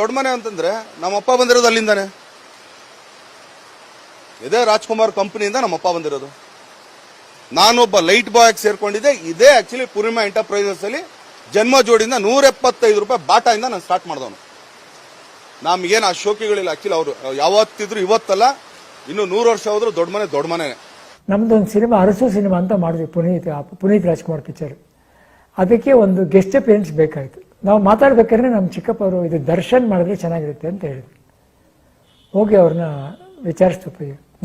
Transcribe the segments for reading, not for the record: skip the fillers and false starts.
ದೊಡ್ಡ ಮನೆ ಅಂತಂದ್ರೆ ನಮ್ಮಪ್ಪ ಬಂದಿರೋದು ಅಲ್ಲಿಂದಾನೆ. ಇದೇ ರಾಜ್ಕುಮಾರ್ ಕಂಪನಿಯಿಂದ ನಮ್ಮಪ್ಪ ಬಂದಿರೋದು. ನಾನೊಬ್ಬ ಲೈಟ್ ಬಾಯ್ ಆಗಿ ಸೇರ್ಕೊಂಡಿದ್ದೆ. ಇದೇ ಆಕ್ಚುಲಿ ಪೂರ್ಣಿಮಾ ಎಂಟರ್ಪ್ರೈಸಸ್ ಅಲ್ಲಿ ಜನ್ಮ ಜೋಡಿಯಿಂದ 175 ರೂಪಾಯಿ ಬಾಟಾಯಿಂದ ನಾನು ಸ್ಟಾರ್ಟ್ ಮಾಡಿದವನು. ನಮ್ಗೇನು ಆ ಶೋಕಿಗಳಿಲ್ಲ. ಆಕ್ಚುಲಿ ಅವರು ಯಾವತ್ತಿದ್ರು ಇವತ್ತಲ್ಲ, ಇನ್ನು 100 ವರ್ಷ ಹೋದ್ರು ದೊಡ್ಡ ಮನೆ. ನಮ್ದೊಂದು ಸಿನಿಮಾ ಅರಸು ಸಿನಿಮಾ ಅಂತ ಮಾಡಿದ್ವಿ, ಪುನೀತ್ ರಾಜ್ಕುಮಾರ್ ಪಿಕ್ಚರ್. ಅದಕ್ಕೆ ಒಂದು ಗೆಸ್ಟ್ ಅಪಿಯರೆನ್ಸ್ ಬೇಕಾಯಿತು. ನಾವು ಮಾತಾಡ್ಬೇಕಾದ್ರೆ ನಮ್ಮ ಚಿಕ್ಕಪ್ಪ ಅವರು ಇದು ದರ್ಶನ್ ಮಾಡಿದ್ರೆ ಚೆನ್ನಾಗಿರುತ್ತೆ ಅಂತ ಹೇಳಿದ್ರು. ಹೋಗಿ ಅವ್ರನ್ನ ವಿಚಾರಿಸ್ತು.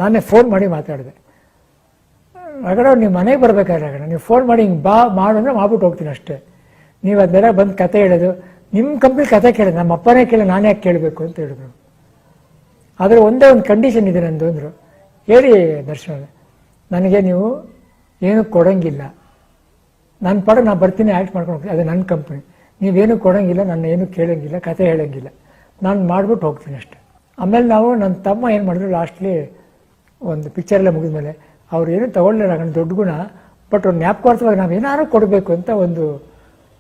ನಾನೇ ಫೋನ್ ಮಾಡಿ ಮಾತಾಡಿದೆ. ರಗಡ ನೀವು ಮನೆಗೆ ಬರ್ಬೇಕಾದ್ರೆ ರಗಡ ನೀವು ಫೋನ್ ಮಾಡಿ ಹಿಂಗೆ ಬಾ ಮಾಡೋದ್ರೆ ಮಾಡ್ಬಿಟ್ಟು ಹೋಗ್ತೀನಿ ಅಷ್ಟೇ. ನೀವು ಅದೆಲ್ಲ ಬಂದು ಕತೆ ಹೇಳೋದು, ನಿಮ್ಮ ಕಂಪ್ನಿ ಕತೆ ಕೇಳೋದು, ನಮ್ಮ ಅಪ್ಪನೇ ಕೇಳಿ ನಾನೇ ಯಾಕೆ ಕೇಳಬೇಕು ಅಂತ ಹೇಳಿದ್ರು. ಆದರೆ ಒಂದೇ ಒಂದು ಕಂಡೀಷನ್ ಇದೆ ನಂದು ಅಂದರು. ಹೇಳಿ ದರ್ಶನ, ನನಗೆ ನೀವು ಏನೂ ಕೊಡೋಂಗಿಲ್ಲ, ನನ್ನ ಪಡ ನಾನು ಬರ್ತೀನಿ ಆ್ಯಕ್ಟ್ ಮಾಡ್ಕೊಂಡು ಹೋಗ್ತೀನಿ, ಅದು ನನ್ನ ಕಂಪ್ನಿ. ನೀವೇನು ಕೊಡೋಂಗಿಲ್ಲ, ನನ್ನ ಏನು ಕೇಳೋಂಗಿಲ್ಲ, ಕತೆ ಹೇಳೋಂಗಿಲ್ಲ, ನಾನು ಮಾಡ್ಬಿಟ್ಟು ಹೋಗ್ತೀನಿ ಅಷ್ಟೆ. ಆಮೇಲೆ ನಾವು ನನ್ನ ತಮ್ಮ ಏನು ಮಾಡಿದ್ರು, ಲಾಸ್ಟ್ಲಿ ಒಂದು ಪಿಕ್ಚರೆಲ್ಲ ಮುಗಿದ್ಮೇಲೆ ಅವ್ರು ಏನೂ ತೊಗೊಳ್ಳಿಲ್ಲ ನನ್ನ ದೊಡ್ಡ ಗುಣ, ಬಟ್ ಒಂದು ಜ್ಞಾಪಕಾರ್ಥವಾಗಿ ನಾವು ಏನಾದ್ರು ಕೊಡಬೇಕು ಅಂತ ಒಂದು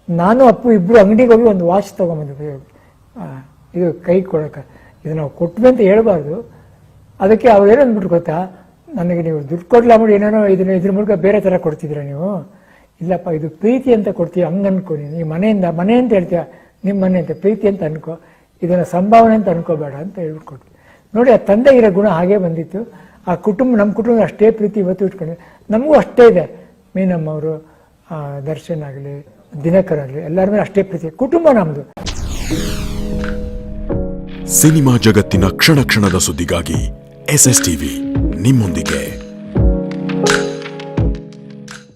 ನಾನು ಅಪ್ಪು ಇಬ್ಬರು ಅಂಗಡಿಗೆ ಹೋಗಿ ಒಂದು ವಾಚ್ ತೊಗೊಂಬಂದಿದ್ವಿ. ಇದು ಕೈ ಕೊಡೋಕೆ ಇದು ನಾವು ಕೊಟ್ವಿ ಅಂತ ಹೇಳ್ಬಾರ್ದು. ಅದಕ್ಕೆ ಅವ್ರು ಏನಂದ್ಬಿಟ್ಟು ಗೊತ್ತಾ, ನನಗೆ ನೀವು ದುಡ್ಡು ಕೊಡಲ ಮಾಡಿ ಏನೇನೋ ಇದ್ರ ಮೂಲಕ ಬೇರೆ ಥರ ಕೊಡ್ತಿದ್ದೀರ ನೀವು. ಇಲ್ಲಪ್ಪ ಇದು ಪ್ರೀತಿ ಅಂತ ಕೊಡ್ತೀವಿ, ಹಂಗೆ ಅನ್ಕೊ ನೀನು. ಈ ಮನೆ ಅಂತ ಹೇಳ್ತೀಯ, ನಿಮ್ಮ ಮನೆ ಅಂತ ಪ್ರೀತಿ ಅಂತ ಅನ್ಕೋ, ಇದನ್ನು ಸಂಭಾವನೆ ಅಂತ ಅನ್ಕೋಬೇಡ ಅಂತ ಹೇಳ್ಬಿಟ್ಟು ನೋಡಿ. ಆ ತಂದೆ ಇರೋ ಗುಣ ಹಾಗೇ ಬಂದಿತ್ತು. ಆ ಕುಟುಂಬ, ನಮ್ಮ ಕುಟುಂಬ ಅಷ್ಟೇ ಪ್ರೀತಿ ಇವತ್ತು ಇಟ್ಕೊಂಡು ನಮಗೂ ಅಷ್ಟೇ ಇದೆ. ಮೀನಮ್ಮವರು, ದರ್ಶನ್ ಆಗಲಿ, ದಿನಕರ್ ಆಗಲಿ, ಎಲ್ಲರ ಮೇಲೆ ಅಷ್ಟೇ ಪ್ರೀತಿ. ಕುಟುಂಬ ನಮ್ಮದು. ಸಿನಿಮಾ ಜಗತ್ತಿನ ಕ್ಷಣ ಕ್ಷಣದ ಸುದ್ದಿಗಾಗಿ SSTV ನಿಮ್ಮೊಂದಿಗೆ.